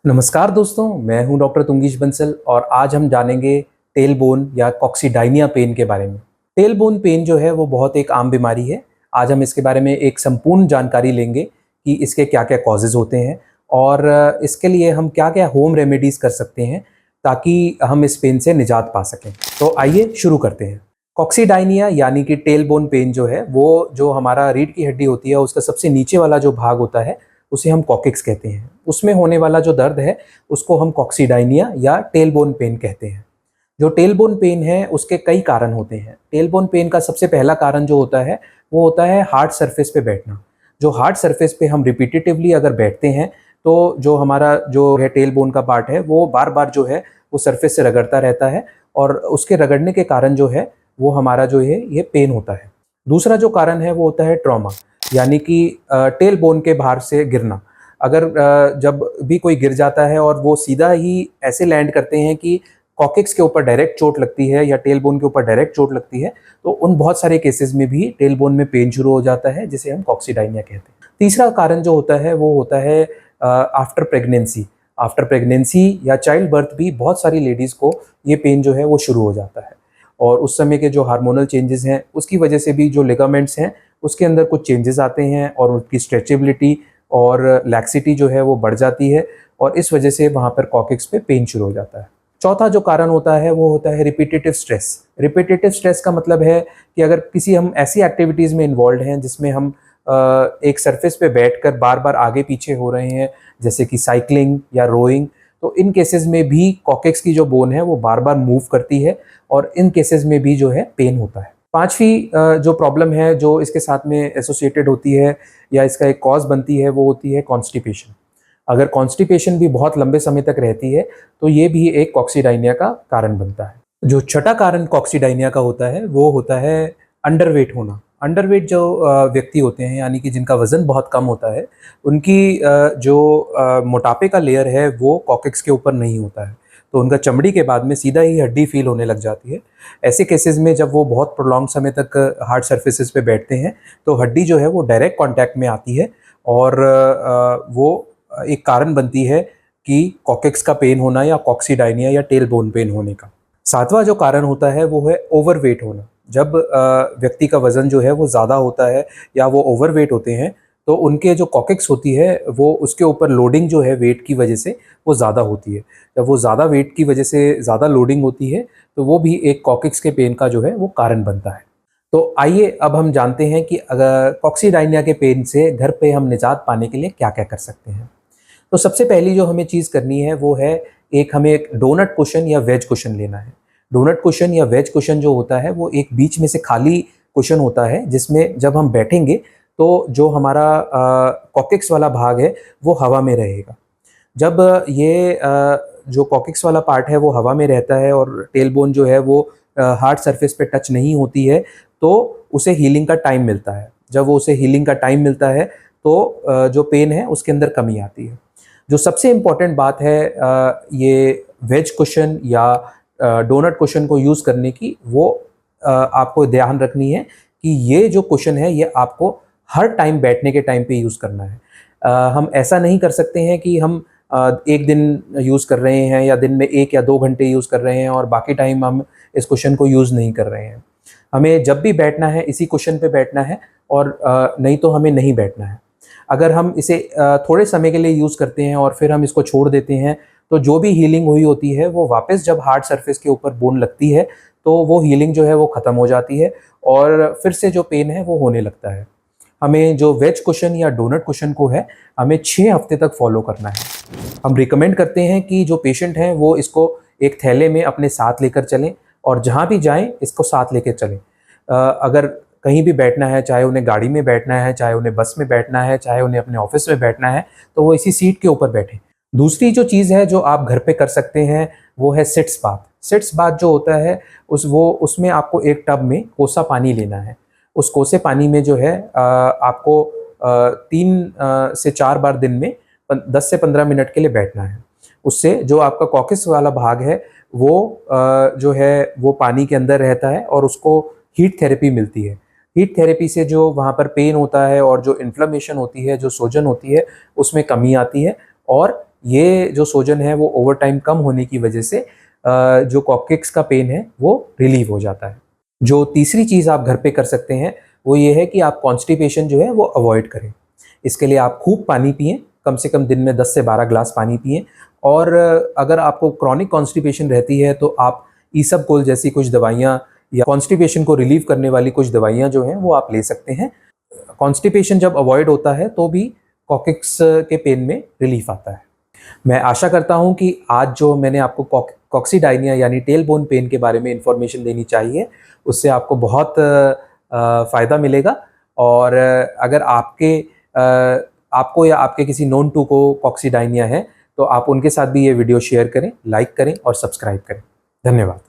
नमस्कार दोस्तों, मैं हूं डॉक्टर तुंगीश बंसल और आज हम जानेंगे टेलबोन या कॉक्सीडाइनिया पेन के बारे में। टेलबोन पेन जो है वो बहुत एक आम बीमारी है। आज हम इसके बारे में एक संपूर्ण जानकारी लेंगे कि इसके क्या-क्या कॉजेज़ होते हैं और इसके लिए हम क्या-क्या होम रेमेडीज़ कर सकते हैं ताकि हम इस पेन से निजात पा सकें। तो आइए शुरू करते हैं। कॉक्सीडाइनिया यानी कि टेलबोन पेन जो है वो जो हमारा रीढ़ की हड्डी होती है उसका सबसे नीचे वाला जो भाग होता है उसे हम कॉक्सिक्स कहते हैं। उसमें होने वाला जो दर्द है उसको हम कॉक्सीडाइनिया या टेलबोन पेन कहते हैं। जो टेलबोन पेन है उसके कई कारण होते हैं। टेलबोन पेन का सबसे पहला कारण जो होता है वो होता है हार्ड सरफेस पे बैठना। जो हार्ड सरफेस पे हम रिपीटेटिवली अगर बैठते हैं तो जो हमारा जो है टेलबोन का पार्ट है वो बार बार जो है वो सरफेस से रगड़ता रहता है और उसके रगड़ने के कारण जो है वो हमारा जो है ये पेन होता है। दूसरा जो कारण है वो होता है ट्रॉमा, यानी कि टेल बोन के बाहर से गिरना। अगर जब भी कोई गिर जाता है और वो सीधा ही ऐसे लैंड करते हैं कि कॉक्सिक्स के ऊपर डायरेक्ट चोट लगती है या टेल बोन के ऊपर डायरेक्ट चोट लगती है, तो उन बहुत सारे केसेस में भी टेल बोन में पेन शुरू हो जाता है, जिसे हम कॉक्सीडाइनिया कहते हैं। तीसरा कारण जो होता है वो होता है आफ्टर प्रेगनेंसी। आफ्टर प्रेगनेंसी या चाइल्ड बर्थ भी बहुत सारी लेडीज़ को ये पेन जो है वो शुरू हो जाता है और उस समय के जो हार्मोनल चेंजेस हैं उसकी वजह से भी जो लिगामेंट्स हैं उसके अंदर कुछ चेंजेस आते हैं और उसकी स्ट्रेचेबिलिटी और लैक्सिटी जो है वो बढ़ जाती है और इस वजह से वहाँ पर कॉक्सिक्स पे पेन शुरू हो जाता है। चौथा जो कारण होता है वो होता है रिपीटेटिव स्ट्रेस। रिपीटेटिव स्ट्रेस का मतलब है कि अगर किसी हम ऐसी एक्टिविटीज़ में इन्वॉल्व हैं जिसमें हम एक सरफेस पे बैठकर बार बार आगे पीछे हो रहे हैं, जैसे कि साइकिलिंग या रोइंग, तो इन केसेस में भी कॉक्सिक्स की जो बोन है वो बार बार मूव करती है और इन केसेस में भी जो है पेन होता है। पांचवी जो प्रॉब्लम है जो इसके साथ में एसोसिएटेड होती है या इसका एक कॉज बनती है वो होती है कॉन्स्टिपेशन। अगर कॉन्स्टिपेशन भी बहुत लंबे समय तक रहती है तो ये भी एक कॉक्सीडाइनिया का कारण बनता है। जो छठा कारण कॉक्सीडाइनिया का होता है वो होता है अंडरवेट होना। अंडरवेट जो व्यक्ति होते हैं यानी कि जिनका वजन बहुत कम होता है, उनकी जो मोटापे का लेयर है वो कॉक्सिक्स के ऊपर नहीं होता है, तो उनका चमड़ी के बाद में सीधा ही हड्डी फील होने लग जाती है। ऐसे केसेस में जब वो बहुत प्रोलॉन्ग समय तक हार्ड सर्फेसिस पे बैठते हैं तो हड्डी जो है वो डायरेक्ट कांटेक्ट में आती है और वो एक कारण बनती है कि कॉक्सिक्स का पेन होना या कॉक्सीडाइनिया या टेल बोन पेन होने का। सातवां जो कारण होता है वो है ओवरवेट होना। जब व्यक्ति का वजन जो है वो ज़्यादा होता है या वो ओवरवेट होते हैं तो उनके जो कॉक्सिक्स होती है वो उसके ऊपर लोडिंग जो है वेट की वजह से वो ज़्यादा होती है। जब वो ज़्यादा वेट की वजह से ज़्यादा लोडिंग होती है तो वो भी एक कॉक्सिक्स के पेन का जो है वो कारण बनता है। तो आइए अब हम जानते हैं कि अगर कॉक्सीडाइनिया के पेन से घर पे हम निजात पाने के लिए क्या-क्या कर सकते हैं। तो सबसे पहली जो हमें चीज़ करनी है वो है हमें एक डोनट कुशन या वेज कुशन लेना है। डोनट कुशन या वेज कुशन जो होता है वो एक बीच में से खाली कुशन होता है जिसमें जब हम बैठेंगे तो जो हमारा कॉक्सिक्स वाला भाग है वो हवा में रहेगा। जब ये जो कॉक्सिक्स वाला पार्ट है वो हवा में रहता है और टेलबोन जो है वो हार्ड सरफेस पे टच नहीं होती है तो उसे हीलिंग का टाइम मिलता है। जब वो उसे हीलिंग का टाइम मिलता है तो जो पेन है उसके अंदर कमी आती है। जो सबसे इम्पॉर्टेंट बात है ये वेज कुशन या डोनट कुशन को यूज़ करने की, वो आपको ध्यान रखनी है कि ये जो कुशन है ये आपको हर टाइम बैठने के टाइम पे यूज़ करना है। हम ऐसा नहीं कर सकते हैं कि हम एक दिन यूज़ कर रहे हैं या दिन में 1 या 2 घंटे यूज़ कर रहे हैं और बाकी टाइम हम इस कुशन को यूज़ नहीं कर रहे हैं। हमें जब भी बैठना है इसी कुशन पे बैठना है और नहीं तो हमें नहीं बैठना है। अगर हम इसे थोड़े समय के लिए यूज़ करते हैं और फिर हम इसको छोड़ देते हैं तो जो भी हीलिंग हुई होती है वो वापस जब हार्ड सरफेस के ऊपर बोन लगती है तो वो हीलिंग जो है वो ख़त्म हो जाती है और फिर से जो पेन है वो होने लगता है। हमें जो वेज कुशन या डोनट कुशन को है हमें 6 हफ्ते तक फॉलो करना है। हम रिकमेंड करते हैं कि जो पेशेंट हैं वो इसको एक थैले में अपने साथ लेकर चलें और जहाँ भी जाएं इसको साथ लेकर चलें। अगर कहीं भी बैठना है, चाहे उन्हें गाड़ी में बैठना है, चाहे उन्हें बस में बैठना है, चाहे उन्हें अपने ऑफिस में बैठना है, तो वो इसी सीट के ऊपर बैठें। दूसरी जो चीज़ है जो आप घर पे कर सकते हैं वो है सिट्स बाथ। सिट्स बाथ जो होता है उसमें आपको एक टब में कोसा पानी लेना है। उस कोसे पानी में जो है आपको 3 से 4 बार दिन में 10 से 15 मिनट के लिए बैठना है। उससे जो आपका कॉक्सिक्स वाला भाग है वो जो है वो पानी के अंदर रहता है और उसको हीट थेरेपी मिलती है। हीट थेरेपी से जो वहाँ पर पेन होता है और जो इन्फ्लेमेशन होती है, जो सूजन होती है, उसमें कमी आती है और ये जो सोजन है वो ओवर टाइम कम होने की वजह से जो कॉक्सिक्स का पेन है वो रिलीव हो जाता है। जो तीसरी चीज़ आप घर पे कर सकते हैं वो ये है कि आप कॉन्स्टिपेशन जो है वो अवॉइड करें। इसके लिए आप खूब पानी पिएं, कम से कम दिन में 10 से 12 ग्लास पानी पिएं। और अगर आपको क्रॉनिक कॉन्स्टिपेशन रहती है तो आप ईसबगोल जैसी कुछ दवाइयाँ या कॉन्स्टिपेशन को रिलीव करने वाली कुछ दवाइयाँ जो हैं वो आप ले सकते हैं। कॉन्स्टिपेशन जब अवॉइड होता है तो भी कॉक्सिक्स के पेन में रिलीफ आता है। मैं आशा करता हूँ कि आज जो मैंने आपको कॉक्सीडाइनिया यानी टेल बोन पेन के बारे में इंफॉर्मेशन देनी चाहिए, उससे आपको बहुत फ़ायदा मिलेगा। और अगर आपको या आपके किसी नोन टू को कॉक्सीडाइनिया है तो आप उनके साथ भी ये वीडियो शेयर करें, लाइक करें और सब्सक्राइब करें। धन्यवाद।